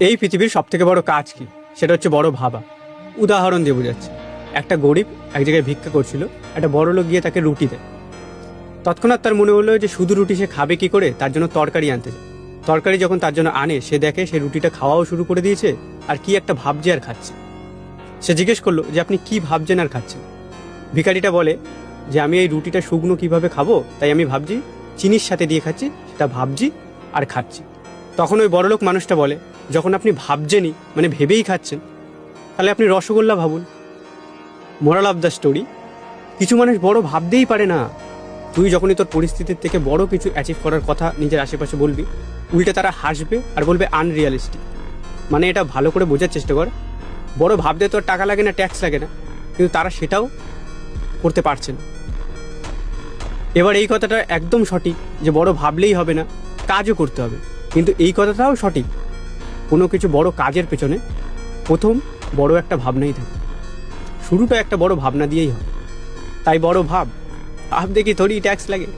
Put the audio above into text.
এই পৃথিবীর সব থেকে বড় কাজ কি, সেটা হচ্ছে বড় ভাবা। উদাহরণ দিয়ে বোঝাচ্ছি, একটা গরিব এক জায়গায় ভিক্ষা করছিল, একটা বড় লোক গিয়ে তাকে রুটি দেয়। তৎক্ষণাৎ তার মনে হলো যে শুধু রুটি সে খাবে কি করে, তার জন্য তরকারি আনতে যায়। তরকারি যখন তার জন্য আনে, সে দেখে সে রুটিটা খাওয়াও শুরু করে দিয়েছে, আর কি একটা ভাবছে আর খাচ্ছে। সে জিজ্ঞেস করলো যে আপনি কি ভাবছেন আর খাচ্ছেন। ভিখারিটা বলে যে আমি এই রুটিটা শুকনো কিভাবে খাবো, তাই আমি ভাবছি, চিনির সাথে দিয়ে খাচ্ছি, সেটা ভাবছি আর খাচ্ছি। তখন ওই বড়লোক মানুষটা বলে, যখন আপনি ভাবছেনই, মানে ভেবেই খাচ্ছেন, তাহলে আপনি রসগোল্লা ভাবুন। মোরাল অফ দ্য স্টোরি, কিছু মানুষ বড় ভাবতেই পারে না। তুই যখনই তোর পরিস্থিতির থেকে বড় কিছু অ্যাচিভ করার কথা নিজের আশেপাশে বলবি, উল্টে তারা হাসবে আর বলবে আনরিয়ালিস্টিক। মানে এটা ভালো করে বোঝার চেষ্টা কর, বড় ভাবতে তোর টাকা লাগে না, ট্যাক্স লাগে না, কিন্তু তারা সেটাও করতে পারছে না। এবার এই কথাটা একদম সঠিক যে বড় ভাবলেই হবে না, কাজও করতে হবে। কিন্তু এই কথাটাও সঠিক, কোনো কিছু বড় কাজের পেছনে প্রথম বড় একটা ভাবনাই থাকে। শুরুটা একটা বড় ভাবনা দিয়েই হয়। তাই বড় ভাব দেখি তোরই ট্যাক্স লাগে।